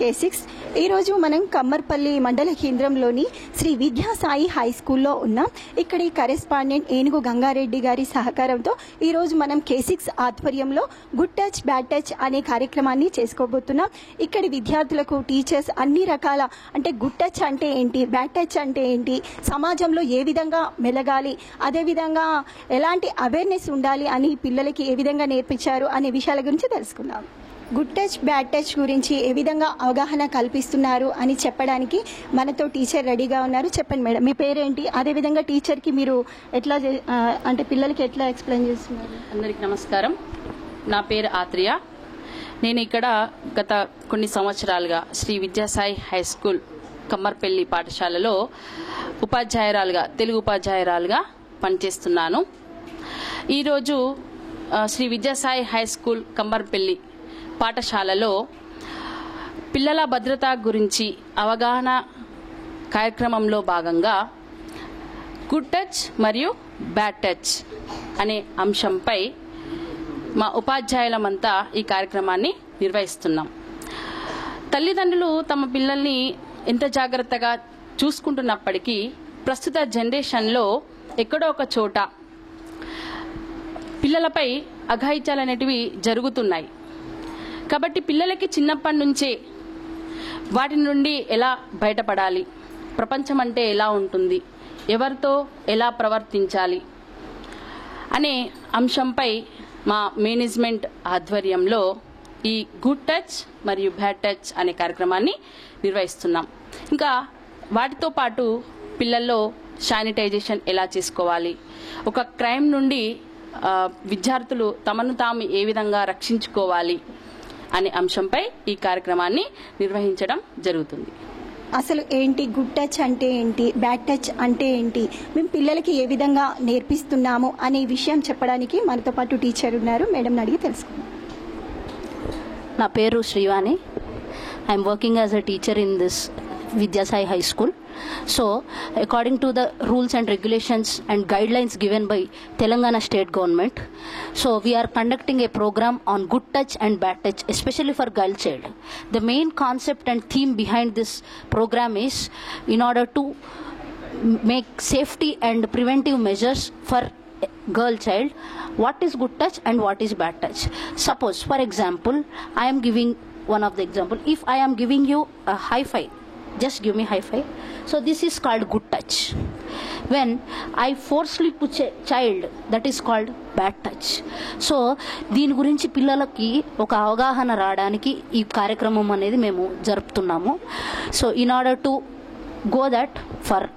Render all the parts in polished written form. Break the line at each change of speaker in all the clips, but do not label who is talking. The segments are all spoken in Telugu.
K6. ఈరోజు మనం కమ్మర్పల్లి మండల కేంద్రంలోని శ్రీ విద్యా సాయి హై స్కూల్లో ఉన్నాం. ఇక్కడి కరెస్పాండెంట్ ఏనుగు గంగారెడ్డి గారి సహకారంతో ఈరోజు మనం K6 ఆధ్వర్యంలో గుడ్ టచ్ బ్యాడ్ టచ్ అనే కార్యక్రమాన్ని చేసుకోబోతున్నాం. ఇక్కడి విద్యార్థులకు టీచర్స్ అన్ని రకాల అంటే గుడ్ టచ్ అంటే ఏంటి, బ్యాడ్ టచ్ అంటే ఏంటి, సమాజంలో ఏ విధంగా మెలగాలి, అదేవిధంగా ఎలాంటి అవేర్నెస్ ఉండాలి అని పిల్లలకి ఏ విధంగా నేర్పించారు అనే విషయాల గురించి తెలుసుకుందాం. గుడ్ టచ్ బ్యాడ్ టచ్ గురించి ఏ విధంగా అవగాహన కల్పిస్తున్నారు అని చెప్పడానికి మనతో టీచర్ రెడీగా ఉన్నారు. చెప్పండి మేడం, మీ పేరేంటి, అదేవిధంగా టీచర్కి మీరు ఎట్లా అంటే పిల్లలకి ఎట్లా ఎక్స్ప్లెయిన్ చేస్తున్నారు?
అందరికీ నమస్కారం. నా పేరు ఆత్రియ. నేను ఇక్కడ గత కొన్ని సంవత్సరాలుగా శ్రీ విద్యాసాయి హై స్కూల్ కమ్మర్పల్లి పాఠశాలలో తెలుగు ఉపాధ్యాయురాలుగా పనిచేస్తున్నాను. ఈరోజు శ్రీ విద్యాసాయి హై స్కూల్ కమ్మర్పల్లి పాఠశాలలో పిల్లల భద్రత గురించి అవగాహన కార్యక్రమంలో భాగంగా గుడ్ టచ్ మరియు బ్యాడ్ టచ్ అనే అంశంపై మా ఉపాధ్యాయులమంతా ఈ కార్యక్రమాన్ని నిర్వహిస్తున్నాం. తల్లిదండ్రులు తమ పిల్లల్ని ఎంత జాగ్రత్తగా చూసుకుంటున్నప్పటికీ ప్రస్తుత జనరేషన్లో ఎక్కడో ఒక చోట పిల్లలపై అఘాయిత్యాలు అనేటివి జరుగుతున్నాయి. కాబట్టి పిల్లలకి చిన్నప్పటి నుంచే వాటి నుండి ఎలా బయటపడాలి, ప్రపంచం అంటే ఎలా ఉంటుంది, ఎవరితో ఎలా ప్రవర్తించాలి అనే అంశంపై మా మేనేజ్మెంట్ ఆధ్వర్యంలో ఈ గుడ్ టచ్ మరియు బ్యాడ్ టచ్ అనే కార్యక్రమాన్ని నిర్వహిస్తున్నాం. ఇంకా వాటితో పాటు పిల్లల్లో శానిటైజేషన్ ఎలా చేసుకోవాలి, ఒక క్రైమ్ నుండి విద్యార్థులు తమను తాము ఏ విధంగా రక్షించుకోవాలి అనే అంశంపై ఈ కార్యక్రమాన్ని నిర్వహించడం జరుగుతుంది.
అసలు ఏంటి గుడ్ టచ్ అంటే ఏంటి, బ్యాడ్ టచ్ అంటే ఏంటి, మేము పిల్లలకి ఏ విధంగా నేర్పిస్తున్నాము అనే విషయం చెప్పడానికి మనతో పాటు టీచర్ ఉన్నారు. మేడం అడిగి తెలుసుకుందాం.
నా పేరు Srivani. I'm working as a teacher in this Vidyasai High School. So, according to the rules and regulations and guidelines given by Telangana State Government, so we are conducting a program on good touch and bad touch, especially for girl child. The main concept and theme behind this program is in order to make safety and preventive measures for girl child. What is good touch and what is bad touch? Suppose, for example, I am giving one of the example. If I am giving you a high five, just give me high five. So this is called good touch. When I forcefully push a child, that is called bad touch. So దీని గురించి పిల్లలకి ఒక అవగాహన రావడానికి ఈ కార్యక్రమం అనేది మేము జరుపుతున్నాము. So in order to go that for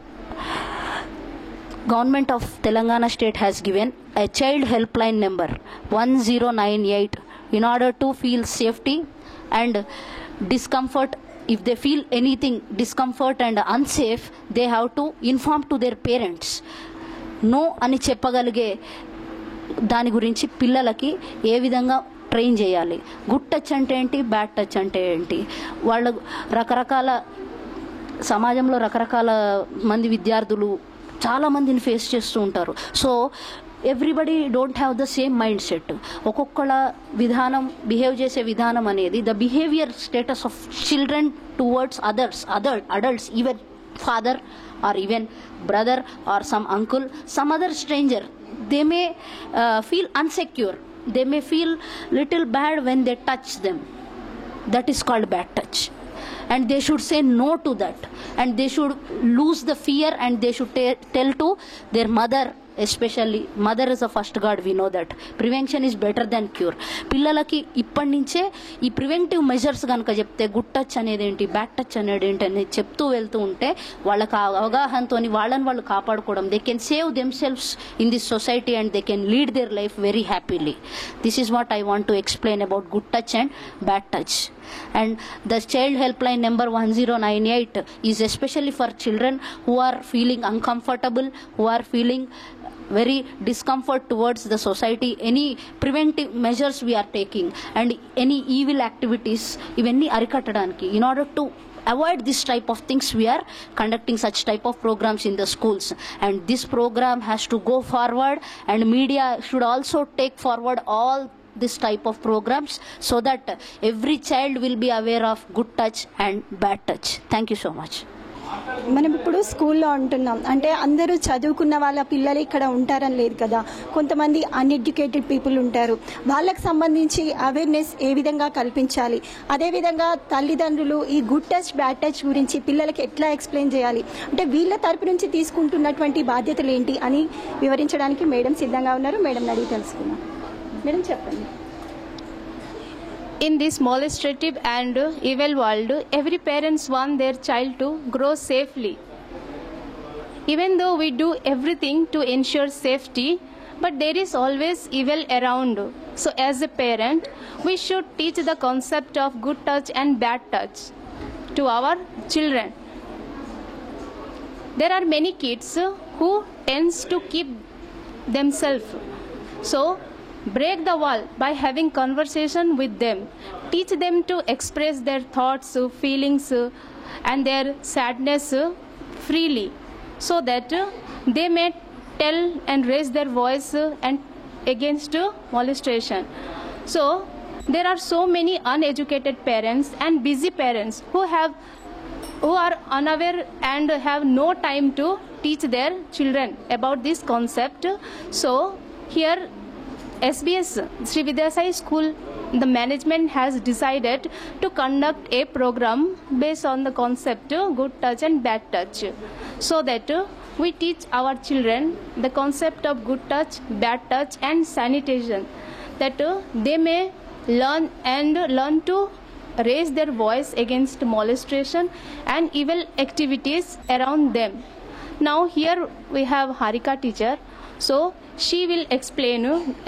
Government of Telangana State has given a child helpline number 1098 in order to feel safety and discomfort. If they feel anything discomfort and unsafe, they have to inform to their parents. No అని చెప్పగలిగే దాని గురించి పిల్లలకి ఏ విధంగా ట్రైన్ చేయాలి, గుడ్ టచ్ అంటే ఏంటి, బ్యాడ్ టచ్ అంటే ఏంటి, వాళ్ళు సమాజంలో రకరకాల మంది విద్యార్థులు చాలా మందిని ఫేస్ చేస్తూ ఉంటారు. So everybody don't have the same mind set. ఒక్కొక్కళ్ళ విధానం, బిహేవ్ చేసే విధానం అనేది the behaviour status of children towards adults, even father or even brother or some uncle, some other stranger, they may feel unsecure, they may feel little bad when they touch them. That is called bad touch. And they should say no to that. And they should lose the fear and they should tell to their mother, especially mother is the first guard, we know that prevention is better than cure. పిల్లలకి ఇప్పటి నుంచే ఈ ప్రివెంటివ్ మెజర్స్ కనుక చెప్తే గుడ్ టచ్ అనేది ఏంటి, బ్యాడ్ టచ్ అనేది ఏంటి అనేది చెప్తూ వెళ్తూ ఉంటే వాళ్ళకి అవగాహనతో వాళ్ళని వాళ్ళు కాపాడుకోవడం, they can save themselves in this society and they can lead their life very happily. This is what I want to explain about good touch and bad touch. And the child helpline number 1098 is especially for children who are feeling uncomfortable, who are feeling very discomfort towards the society, any preventive measures we are taking and any evil activities ivanni arikattadaniki, in order to avoid this type of things, we are conducting such type of programs in the schools. And this program has to go forward and media should also take forward all this type of programs so that every child will be aware of good touch and bad touch. Thank you so much.
మనం ఇప్పుడు స్కూల్లో ఉంటున్నాం అంటే అందరూ చదువుకున్న వాళ్ళ పిల్లలు ఇక్కడ ఉంటారని లేదు కదా, కొంతమంది అన్ఎడ్యుకేటెడ్ పీపుల్ ఉంటారు. వాళ్ళకి సంబంధించి అవేర్నెస్ ఏ విధంగా కల్పించాలి, అదేవిధంగా తల్లిదండ్రులు ఈ గుడ్ టచ్ బ్యాడ్ టచ్ గురించి పిల్లలకి ఎట్లా ఎక్స్ప్లెయిన్ చేయాలి అంటే వీళ్ళ తరపు నుంచి తీసుకుంటున్నటువంటి బాధ్యతలు ఏంటి అని వివరించడానికి మేడం సిద్ధంగా ఉన్నారు. మేడం అడిగి తెలుసుకున్నాం. మేడం చెప్పండి.
In this molestative and evil world, every parents want their child to grow safely. Even though we do everything to ensure safety, but there is always evil around. So as a parent, we should teach the concept of good touch and bad touch to our children. There are many kids who tends to keep themselves. So break the wall by having conversation with them. Teach them to express their thoughts, feelings, and their sadness freely, so that they may tell and raise their voice and against molestation. So there are so many uneducated parents and busy parents who are unaware and have no time to teach their children about this concept. So here SBS Sri Vidya Sai School, the management has decided to conduct a program based on the concept good touch and bad touch, so that we teach our children the concept of good touch, bad touch and sanitation, that they may learn to raise their voice against molestation and evil activities around them. Now here we have Harika teacher, so she will explain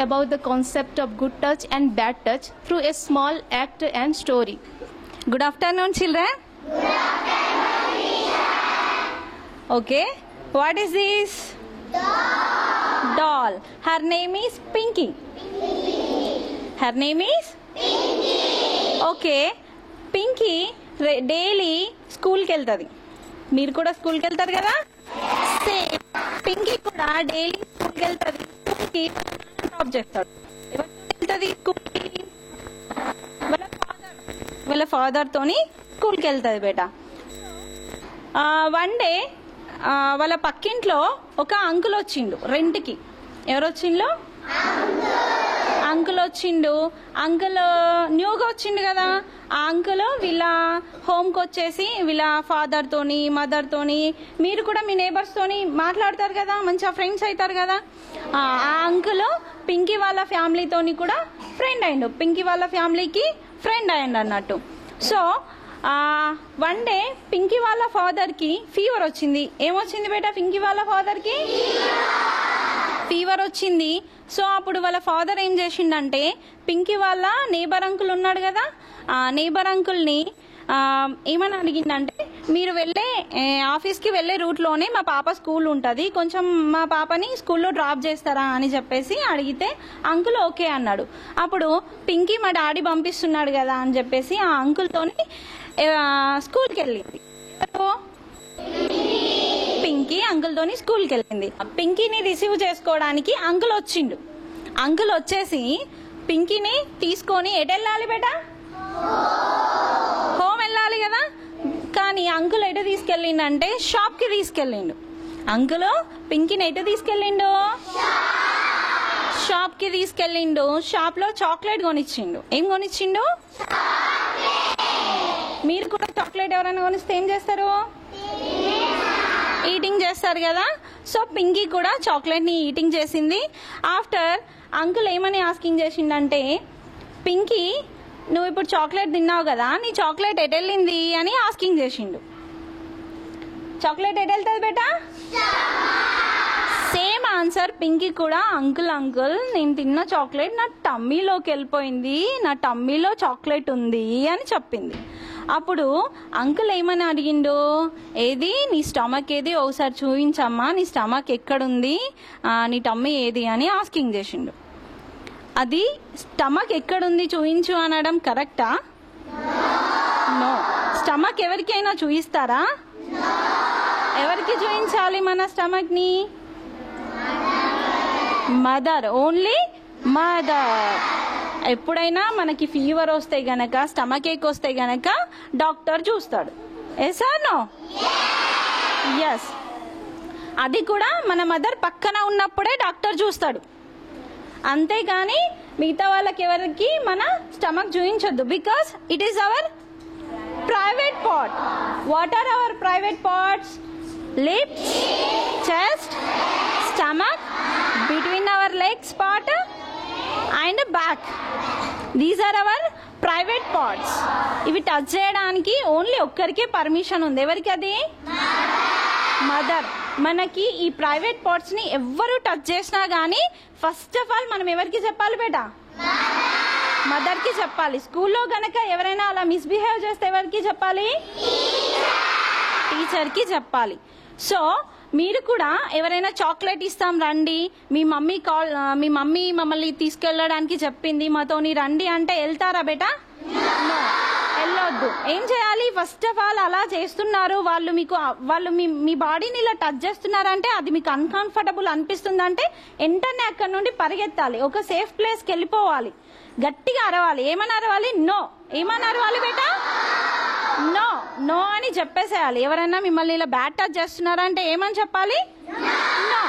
about the concept of good touch and bad touch through a small act and story.
Good afternoon, children. Good afternoon, teacher. Okay, what is this? Doll. Her name is Pinky. Her name is Pinky. Okay, Pinky daily school కి వెళ్తుంది. మీరు కూడా స్కూల్ కి వెళ్తారు కదా? సేమ్ పింకీ కూడా డైలీ స్కూల్కి వెళ్తుంది. స్కూల్కి డ్రాప్ చేస్తాడు. ఎవరితో వెళ్తుంది స్కూల్కి? వాళ్ళ ఫాదర్తోని స్కూల్కి వెళ్తుంది బేట. వన్ డే వాళ్ళ పక్కింట్లో ఒక అంకుల్ వచ్చిండు రెంట్కి. ఎవరు వచ్చిండు? అంకుల్ వచ్చిండు. అంకుల్ న్యూగా వచ్చిండు కదా. ఆ అంకుల్ వీళ్ళ హోమ్కి వచ్చేసి వీళ్ళ ఫాదర్తోని మదర్తోని, మీరు కూడా మీ నేబర్స్తోని మాట్లాడతారు కదా, మంచిగా ఫ్రెండ్స్ అవుతారు కదా. ఆ అంకుల్ పింకీ వాళ్ళ ఫ్యామిలీతోని కూడా ఫ్రెండ్ అయ్యిండు. పింకీ వాళ్ళ ఫ్యామిలీకి ఫ్రెండ్ అయ్యిండు అన్నట్టు. సో వన్ డే పింకీ వాళ్ళ ఫాదర్కి ఫీవర్ వచ్చింది. ఏమొచ్చింది బేట పింకీ వాళ్ళ ఫాదర్కి? ఫీవర్ వచ్చింది. సో అప్పుడు వాళ్ళ ఫాదర్ ఏం చేసిండంటే పింకీ వాళ్ళ నేబర్ అంకుల్ ఉన్నాడు కదా, ఆ నేబర్ అంకుల్ని ఏమని అడిగిందంటే, మీరు ఆఫీస్కి వెళ్ళే రూట్లోనే మా పాప స్కూల్ ఉంటుంది, కొంచెం మా పాపని స్కూల్లో డ్రాప్ చేస్తారా అని చెప్పేసి అడిగితే అంకుల్ ఓకే అన్నాడు. అప్పుడు పింకీ మా డాడీ పంపిస్తున్నాడు కదా అని చెప్పేసి ఆ అంకుల్తోని స్కూల్కి వెళ్ళింది. పింకీ అంకుల్తోని స్కూల్కి వెళ్ళింది. పింకీని రిసీవ్ చేసుకోవడానికి అంకుల్ వచ్చిండు. అంకుల్ వచ్చేసి పింకీని తీసుకొని ఎటు వెళ్ళాలి బేట? హోమ్ వెళ్ళాలి కదా. కానీ అంకుల్ ఎటు తీసుకెళ్ళిండంటే షాప్కి తీసుకెళ్ళిండు. అంకుల్ పింకీని ఎటు తీసుకెళ్ళిండు? షాప్కి తీసుకెళ్ళిండు. షాప్లో చాక్లెట్ కొనిచ్చిండు. ఏం కొనిచ్చిండు? మీరు కూడా చాక్లెట్ ఎవరైనా కొనిస్తే ఏం చేస్తారు? ఈటింగ్ చేస్తారు కదా. సో పింకీ కూడా చాక్లెట్ని ఈటింగ్ చేసింది. ఆఫ్టర్ అంకుల్ ఏమని ఆస్కింగ్ చేసిండంటే, పింకీ నువ్వు ఇప్పుడు చాక్లెట్ తిన్నావు కదా, నీ చాక్లెట్ ఎటు వెళ్ళింది అని ఆస్కింగ్ చేసిండు. చాక్లెట్ ఎటు వెళ్తుంది బేటా? సేమ్ ఆన్సర్ పింకీ కూడా, అంకుల్ నేను తిన్న చాక్లెట్ నా టమ్మీలోకి వెళ్ళిపోయింది, నా టమ్మీలో చాక్లెట్ ఉంది అని చెప్పింది. అప్పుడు అంకుల్ ఏమని అడిగిండు, ఏది నీ స్టమక్ ఏది, ఒకసారి చూపించమ్మా, నీ స్టమక్ ఎక్కడుంది, నీ టమ్మీ ఏది అని ఆస్కింగ్ చేసిండు. అది స్టమక్ ఎక్కడుంది చూయించు అనడం కరెక్టా? నో. స్టమక్ ఎవరికైనా చూయిస్తారా? ఎవరికి చూయించాలి మన స్టమక్ని? Mother, only mother. ఎప్పుడైనా మనకి ఫీవర్ వస్తే గనక, స్టమక్ ఏక్ వస్తే గనక డాక్టర్ చూస్తాడు. Yes or no? ఎస్. అది కూడా మన మదర్ పక్కన ఉన్నప్పుడే డాక్టర్ చూస్తాడు. అంతేగాని మిగతా వాళ్ళకి ఎవరికి మన స్టమక్ చూపించొద్దు. Because it is our private part. What are our private parts? Lips, chest, stomach, between our legs part and back. These are our private parts. ఇవి టచ్ చేయడానికి ఓన్లీ ఒక్కరికే పర్మిషన్ ఉంది. ఎవరికి అది? మదర్. మనకి ఈ ప్రైవేట్ పార్ట్స్ ని ఎవ్వరు టచ్ చేసినా గానీ ఫస్ట్ ఆఫ్ ఆల్ మనం ఎవరికి చెప్పాలి బేటా? మదర్ కి చెప్పాలి. స్కూల్లో గనక ఎవరైనా అలా మిస్బిహేవ్ చేస్తే ఎవరికి చెప్పాలి? టీచర్ కి చెప్పాలి. సో మీరు కూడా ఎవరైనా చాక్లెట్ ఇస్తాం రండి, మీ మమ్మీ మమ్మల్ని తీసుకెళ్ళడానికి చెప్పింది, మాతోని రండి అంటే వెళ్తారా బేటా? నో, వెళ్ళొద్దు. ఏం చేయాలి? ఫస్ట్ ఆఫ్ ఆల్ అలా చేస్తున్నారు వాళ్ళు మీ బాడీని ఇలా టచ్ చేస్తున్నారంటే అది మీకు అన్కంఫర్టబుల్ అనిపిస్తుందంటే వెంటనే అక్కడ నుండి పరిగెత్తాలి, ఒక సేఫ్ ప్లేస్కి వెళ్ళిపోవాలి, గట్టిగా అరవాలి. ఏమని అరవాలి? నో. ఏమని అరవాలి బేటా? నో. నో అని చెప్పేసేయాలి. ఎవరైనా మిమ్మల్ని ఇలా బ్యాడ్ టచ్ చేస్తున్నారంటే ఏమని చెప్పాలి? నో.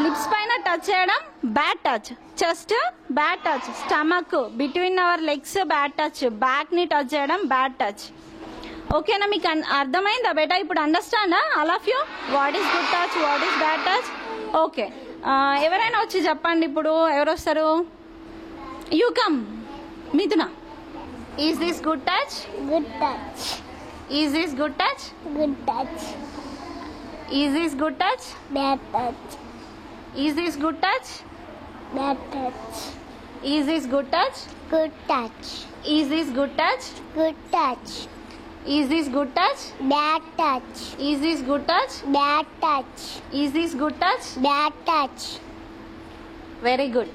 లిప్స్ పైన టచ్ చేయడం bad touch, chest bad touch, stomach, between our legs bad touch, back ని టచ్ చేయడం బ్యాడ్ టచ్. ఓకేనా? మీకు అర్థమైందా బేటా? ఇప్పుడు అండర్స్టాండా all of you what is good touch, what is bad touch? Okay, ఎవరైనా వచ్చి చెప్పండి. ఇప్పుడు ఎవరు వస్తారు? You come. Mithuna. Is this good touch?
Good touch.
Is this good touch?
Good touch.
Is this good touch?
Bad touch.
Is this good touch?
Bad touch.
Is this good touch?
Good touch.
Is this good touch?
Good touch.
Is this good touch?
Bad touch.
Is this good touch?
Bad touch.
Is this good touch?
Bad touch.
Very good.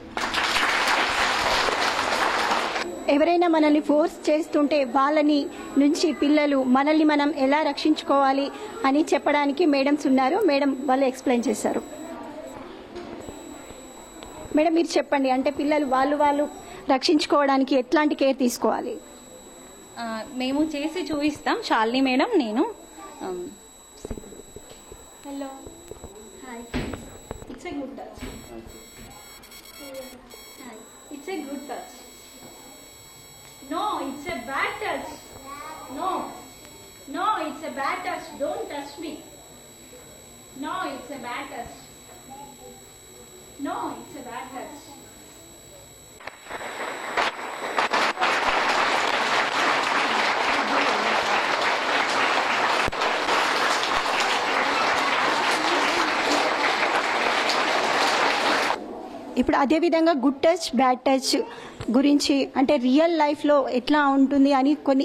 ఎవరైనా మనల్ని ఫోర్స్ చేస్తుంటే వాళ్ళని నుంచి పిల్లలు మనల్ని మనం ఎలా రక్షించుకోవాలి అని చెప్పడానికి మేడమ్స్ ఉన్నారు. మేడం వాళ్ళు ఎక్స్ప్లెయిన్ చేశారు. మేడం మీరు చెప్పండి, అంటే పిల్లలు వాళ్ళు రక్షించుకోవడానికి ఎట్లాంటి కేర్ తీసుకోవాలి?
మేము చేసి చూపిస్తాం. శాలిని మేడం, నేను. Hello, hi. It's a good touch. It's a good touch. No, it's a bad touch. No, it's a bad touch. Don't touch me. No, it's a bad touch. No, it's a bad touch.
ఇప్పుడు అదే విధంగా గుడ్ టచ్ బ్యాడ్ టచ్ గురించి అంటే రియల్ లైఫ్లో ఎట్లా ఉంటుంది అని కొన్ని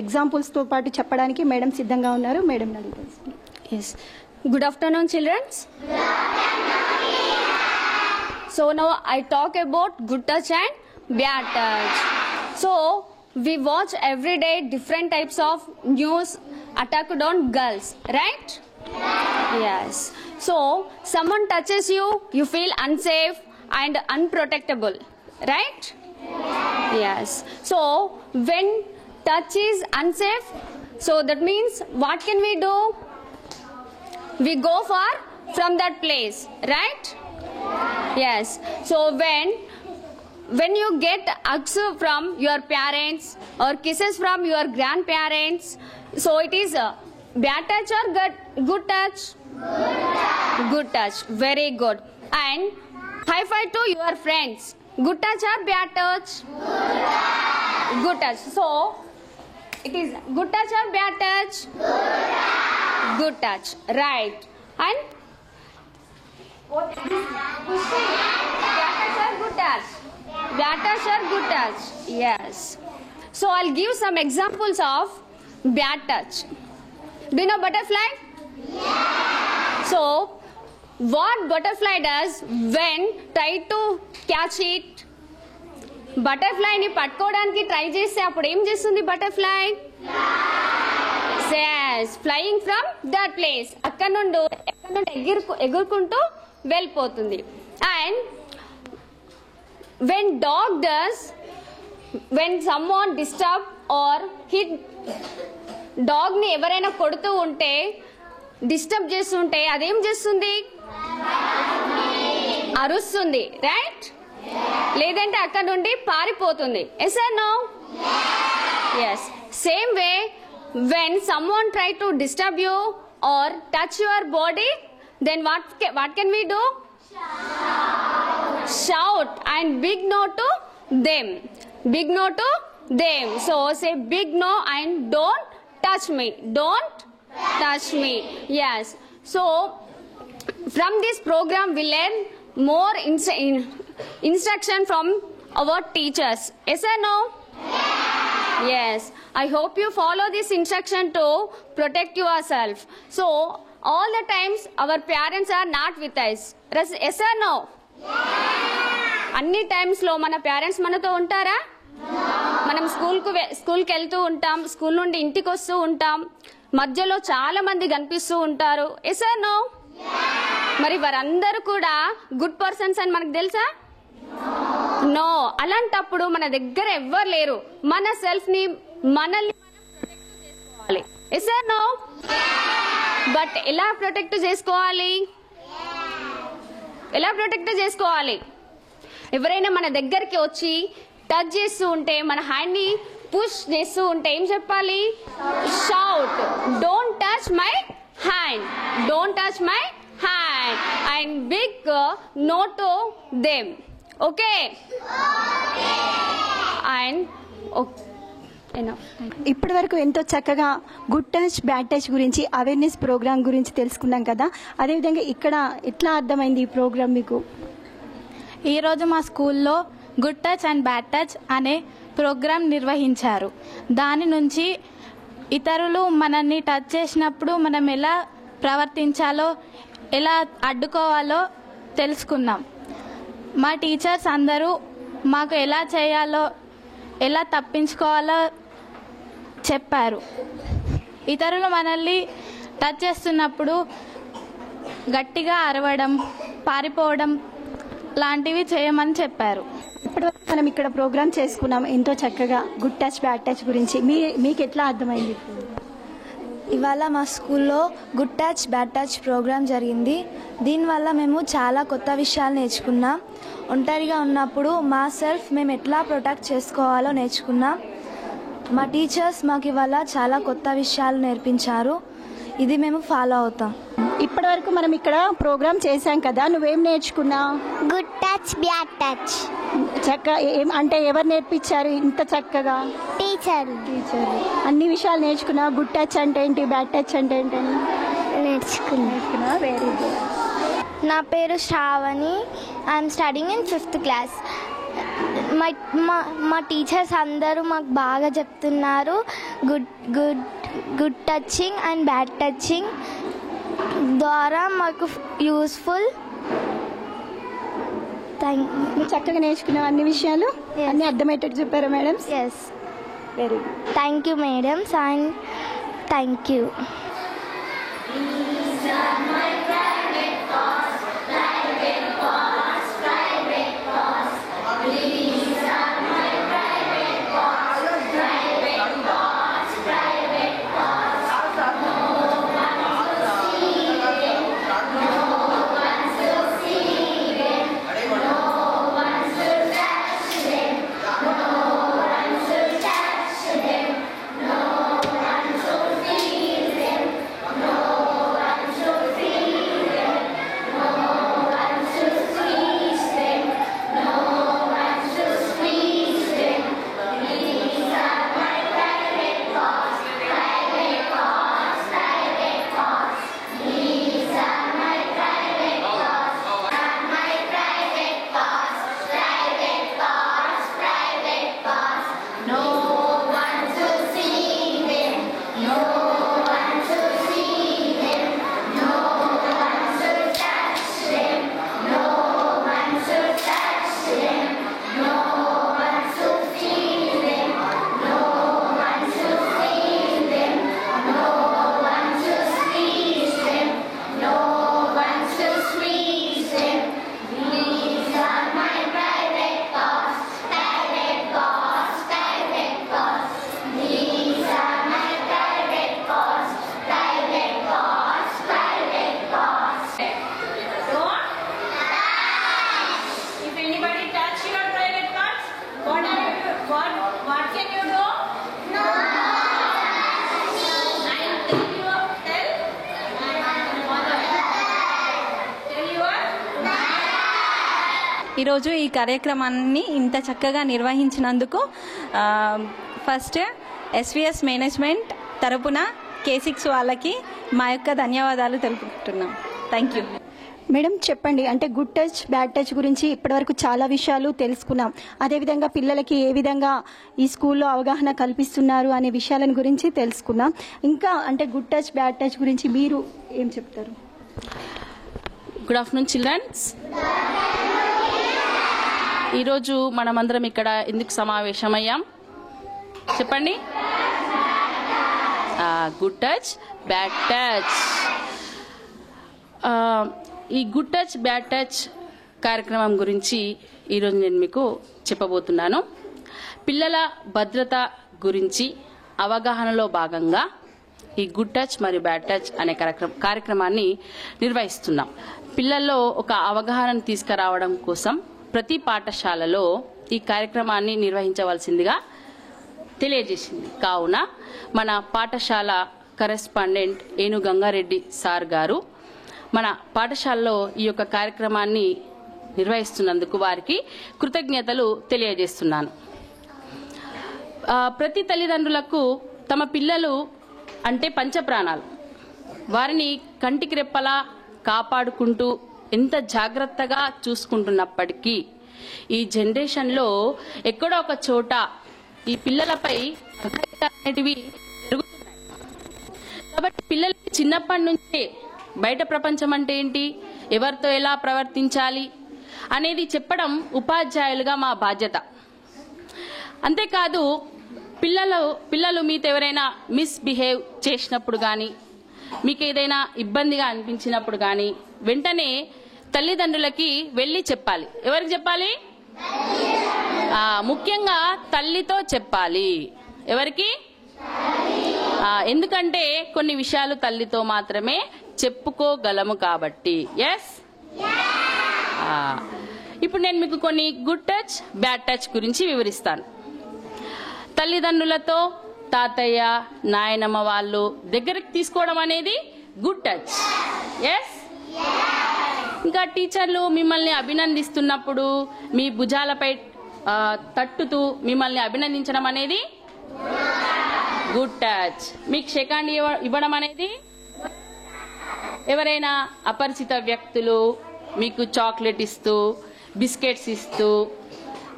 ఎగ్జాంపుల్స్తో పాటు చెప్పడానికి మేడం సిద్ధంగా ఉన్నారు. మేడం అడుగుతారు.
Yes. Good afternoon, children. So now I talk about good touch and bad touch. So we watch every day different types of news attacked on girls, right? Yes. So someone touches you, you feel unsafe and unprotectable, right? Yes. So when touch is unsafe, so that means what can we do? We go far from that place, right? Yes. So when you get hugs from your parents or kisses from your grandparents, so it is a bad touch or good touch? Good touch. Very good. And high five to your friends. Good touch or bad touch? Good touch. So it is good touch or bad touch? Good touch. Right. And what is this? Bad touch or good touch? Bad touch or good touch? Yes. So I'll give some examples of bad touch. Do you know butterfly? So what butterfly does when try to catch it? Butterfly ni పట్టుకోవడానికి ట్రై చేస్తే అప్పుడు ఏం చేస్తుంది butterfly? Yes, flying from that place. అక్కడ నుండి ఎగురుకుంటూ వెళ్ళిపోతుంది. And when dog does, when someone disturb or hit, dog ని ఎవరైనా కొడుతూ ఉంటే, డిస్టర్బ్ చేస్తుంటే అదేం చేస్తుంది? అరుస్తుంది, రైట్? లేదంటే అక్కడ నుండి పారిపోతుంది. Yes or no? Yes. Same way, when someone try to disturb you or touch your body, then what can we do? Shout and big no to them. Big no to them. So say big no and don't touch me. Don't touch me. Yes. So from this program we learn more instruction from our teachers. Yes or no? Yes. I hope you follow this instruction to protect yourself. So all the times our parents are not with us. Yes or no? అన్ని టైమ్స్ లో మన పేరెంట్స్ మనతో ఉంటారా? మనం స్కూల్కి వెళ్తూ ఉంటాం, స్కూల్ నుండి ఇంటికి వస్తూ ఉంటాం, మధ్యలో చాలా మంది కనిపిస్తూ ఉంటారు. Yes or no? మరి వారందరూ కూడా గుడ్ పర్సన్స్ అని మనకు తెలుసా? నో. అలాంటప్పుడు మన దగ్గర ఎవ్వరు లేరు. మన సెల్ఫ్ ని మనల్ని చేసుకోవాలి. Yes or no? బట్ ఎలా ప్రొటెక్ట్ చేసుకోవాలి? ఎలా ప్రొటెక్ట్ చేసుకోవాలి? ఎవరైనా మన దగ్గరికి వచ్చి టచ్ చేస్తూ ఉంటే, మన హ్యాండ్ ని పుష్ చేస్తూ ఉంటే ఏం చెప్పాలి? Shout, don't touch my hand, don't touch my hand, and big no to them. Okay? And
ఇప్పటి వరకు ఎంతో చక్కగా గుడ్ టచ్ బ్యాడ్ టచ్ గురించి అవేర్నెస్ ప్రోగ్రామ్ గురించి తెలుసుకున్నాం కదా. అదేవిధంగా ఇక్కడ ఎట్లా అర్థమైంది ఈ ప్రోగ్రామ్ మీకు?
ఈరోజు మా స్కూల్లో good touch and bad touch అనే ప్రోగ్రాం నిర్వహించారు. దాని నుంచి ఇతరులు మనల్ని టచ్ చేసినప్పుడు మనం ఎలా ప్రవర్తించాలో, ఎలా అడ్డుకోవాలో తెలుసుకున్నాం. మా టీచర్స్ అందరూ మాకు ఎలా చేయాలో, ఎలా తప్పించుకోవాలో చెప్పారు. ఇతరులు మనల్ని టచ్ చేస్తున్నప్పుడు గట్టిగా అరవడం, పారిపోవడం లాంటివి చేయమని చెప్పారు.
ఇప్పటివరకు మనం ఇక్కడ ప్రోగ్రామ్ చేసుకున్నాం ఎంతో చక్కగా గుడ్ టచ్ బ్యాడ్ టచ్ గురించి. మీకు ఎట్లా అర్థమైంది?
ఇవాళ మా స్కూల్లో good touch bad touch programme జరిగింది. దీనివల్ల మేము చాలా కొత్త విషయాలు నేర్చుకున్నాం. ఒంటరిగా ఉన్నప్పుడు మా సెల్ఫ్ మేము ఎట్లా ప్రొటెక్ట్ చేసుకోవాలో నేర్చుకున్నాం. మా టీచర్స్ మాకు ఇవాళ చాలా కొత్త విషయాలు నేర్పించారు. ఇది మేము ఫాలో అవుతాం.
ఇప్పటి వరకు మనం ఇక్కడ ప్రోగ్రామ్ చేశాం కదా, నువ్వేం నేర్చుకున్నావు?
Good touch bad touch.
అంటే ఎవరు నేర్పించారు ఇంత చక్కగా?
టీచర్.
అన్ని విషయాలు నేర్చుకున్నా. గుడ్ టచ్ అంటే ఏంటి, బ్యాడ్ టచ్ అంటే ఏంటని
నేర్చుకున్నా.
Very good.
నా పేరు Shravani. I'm studying in 5th class. మా టీచర్స్ అందరూ మాకు బాగా చెప్తున్నారు good touching and bad touching ద్వారా మాకు యూస్ఫుల్.
చక్కగా నేర్చుకున్నావు అన్ని విషయాలు. అన్ని అర్థమయ్యేటట్టు చెప్పారా madam?
Yes.
Very good.
Thank you madams and thank you.
ఈరోజు ఈ కార్యక్రమాన్ని ఇంత చక్కగా నిర్వహించినందుకు ఫస్ట్ SVS మేనేజ్మెంట్ తరపున K6 వాళ్ళకి మా యొక్క ధన్యవాదాలు తెలుపుకుంటున్నాం. Thank you.
మేడం చెప్పండి, అంటే గుడ్ టచ్ బ్యాడ్ టచ్ గురించి ఇప్పటివరకు చాలా విషయాలు తెలుసుకున్నాం. అదేవిధంగా పిల్లలకి ఏ విధంగా ఈ స్కూల్లో అవగాహన కల్పిస్తున్నారు అనే విషయాలను గురించి తెలుసుకున్నాం. ఇంకా అంటే గుడ్ టచ్ బ్యాడ్ టచ్ గురించి మీరు ఏం చెప్తారు?
Good afternoon childrens. ఈరోజు మనమందరం ఇక్కడ ఎందుకు సమావేశమయ్యాం చెప్పండి? Good touch bad touch. ఈ గుడ్ టచ్ బ్యాడ్ టచ్ కార్యక్రమం గురించి ఈరోజు నేను మీకు చెప్పబోతున్నాను. పిల్లల భద్రత గురించి అవగాహనలో భాగంగా ఈ గుడ్ టచ్ మరియు బ్యాడ్ టచ్ అనే కార్యక్రమాన్ని నిర్వహిస్తున్నాం. పిల్లల్లో ఒక అవగాహనను తీసుకురావడం కోసం ప్రతి పాఠశాలలో ఈ కార్యక్రమాన్ని నిర్వహించవలసిందిగా తెలియజేసింది. కావున మన పాఠశాల కరెస్పాండెంట్ ఏను గంగారెడ్డి సార్ గారు మన పాఠశాలలో ఈ యొక్క కార్యక్రమాన్ని నిర్వహిస్తున్నందుకు వారికి కృతజ్ఞతలు తెలియజేస్తున్నాను. ప్రతి తల్లిదండ్రులకు తమ పిల్లలు అంటే పంచప్రాణాలు. వారిని కంటికి రెప్పలా కాపాడుకుంటూ ఎంత జాగ్రత్తగా చూసుకుంటున్నప్పటికీ ఈ జనరేషన్లో ఎక్కడో ఒక చోట ఈ పిల్లలపై అనేటివి జరుగుతున్నాయి. కాబట్టి పిల్లలకి చిన్నప్పటి నుంచే బయట ప్రపంచం అంటే ఏంటి, ఎవరితో ఎలా ప్రవర్తించాలి అనేది చెప్పడం ఉపాధ్యాయులుగా మా బాధ్యత. అంతేకాదు పిల్లలు మీతో ఎవరైనా మిస్బిహేవ్ చేసినప్పుడు కానీ మీకు ఏదైనా ఇబ్బందిగా అనిపించినప్పుడు కానీ వెంటనే తల్లిదండ్రులకి వెళ్ళి చెప్పాలి. ఎవరికి చెప్పాలి? ముఖ్యంగా తల్లితో చెప్పాలి. ఎవరికి? ఎందుకంటే కొన్ని విషయాలు తల్లితో మాత్రమే చెప్పుకోగలము కాబట్టి. ఎస్. ఇప్పుడు నేను మీకు కొన్ని గుడ్ టచ్ బ్యాడ్ టచ్ గురించి వివరిస్తాను. తల్లిదండ్రులతో తాతయ్య నాయనమ్మ వాళ్ళు దగ్గరికి తీసుకోవడం అనేది గుడ్ టచ్. ఎస్. ఇంకా టీచర్లు మిమ్మల్ని అభినందిస్తున్నప్పుడు మీ భుజాలపై తట్టుతూ మిమ్మల్ని అభినందించడం అనేది గుడ్ టచ్. మీకు షేక్ హ్యాండ్ ఇవ్వడం అనేది. ఎవరైనా అపరిచిత వ్యక్తులు మీకు చాక్లెట్ ఇస్తూ బిస్కెట్స్ ఇస్తూ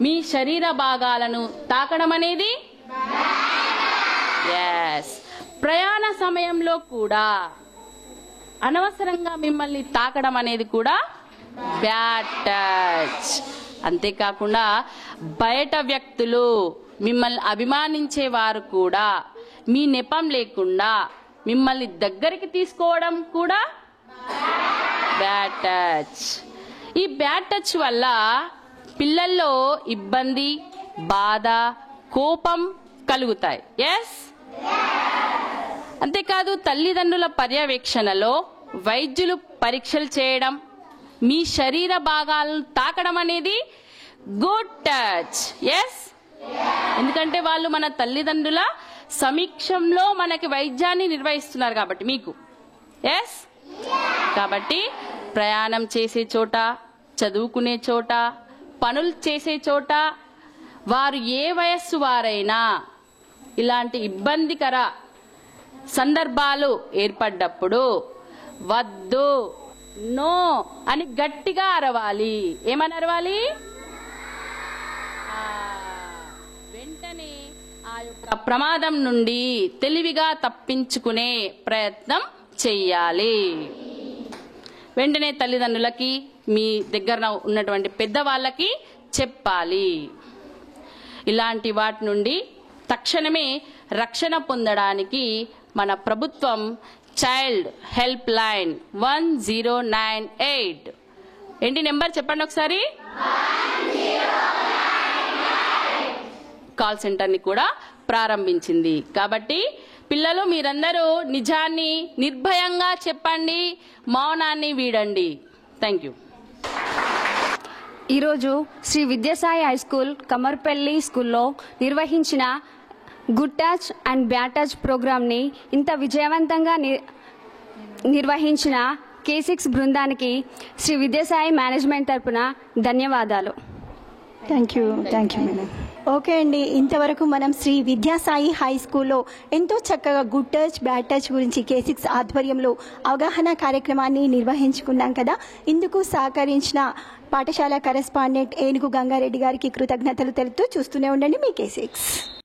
మీ శరీర భాగాలను తాకడం అనేది ఎస్. ప్రయాణ సమయంలో కూడా అనవసరంగా మిమ్మల్ని తాకడం అనేది కూడా బ్యాడ్ టచ్. అంతేకాకుండా బయట వ్యక్తులు మిమ్మల్ని అభిమానించే వారు కూడా మీ నెపం లేకుండా మిమ్మల్ని దగ్గరికి తీసుకోవడం కూడా బ్యాడ్ టచ్. ఈ బ్యాడ్ టచ్ వల్ల పిల్లల్లో ఇబ్బంది, బాధ, కోపం కలుగుతాయి. ఎస్. అంతేకాదు తల్లిదండ్రుల పర్యవేక్షణలో వైద్యులు పరీక్షలు చేయడం, మీ శరీర భాగాలను తాకడం అనేది గుడ్ టచ్. ఎస్. ఎందుకంటే వాళ్ళు మన తల్లిదండ్రుల సమీక్షంలో మనకి వైద్యాన్ని నిర్వహిస్తున్నారు కాబట్టి మీకు. ఎస్. కాబట్టి ప్రయాణం చేసే చోట, చదువుకునే చోట, పనులు చేసే చోట వారు ఏ వయస్సు వారైనా ఇలాంటి ఇబ్బందికర సందర్భాలు ఏర్పడ్డప్పుడు వద్దు, నో అని గట్టిగా అరవాలి. ఏమని అరవాలి? వెంటనే ఆ యొక్క ప్రమాదం నుండి తెలివిగా తప్పించుకునే ప్రయత్నం చెయ్యాలి. వెంటనే తల్లిదండ్రులకి, మీ దగ్గర ఉన్నటువంటి పెద్దవాళ్ళకి చెప్పాలి. ఇలాంటి వాటి నుండి తక్షణమే రక్షణ పొందడానికి మన ప్రభుత్వం చైల్డ్ హెల్ప్ లైన్ 1098 ఏంటి నెంబర్ చెప్పండి ఒకసారి, కాల్ సెంటర్ని కూడా ప్రారంభించింది. కాబట్టి పిల్లలు మీరందరూ నిజాన్ని నిర్భయంగా చెప్పండి, మౌనాన్ని వీడండి. Thank you.
ఈరోజు శ్రీ విద్యాసాయి హై స్కూల్ కమ్మర్పల్లి స్కూల్లో నిర్వహించిన good touch and bad touch ప్రోగ్రామ్ని ఇంత విజయవంతంగా నిర్వహించిన K6 బృందానికి శ్రీ విద్యాసాయి మేనేజ్మెంట్ తరపున ధన్యవాదాలు.
Thank you madam. ఓకే అండి, ఇంతవరకు మనం శ్రీ విద్యాసాయి హై స్కూల్లో ఎంతో చక్కగా గుడ్ టచ్ బ్యాడ్ టచ్ గురించి K6 ఆధ్వర్యంలో అవగాహన కార్యక్రమాన్ని నిర్వహించుకున్నాం కదా. ఇందుకు సహకరించిన పాఠశాల కరెస్పాండెంట్ ఏనుగు గంగారెడ్డి గారికి కృతజ్ఞతలు తెలుపుతూ చూస్తూనే ఉండండి మీ K6.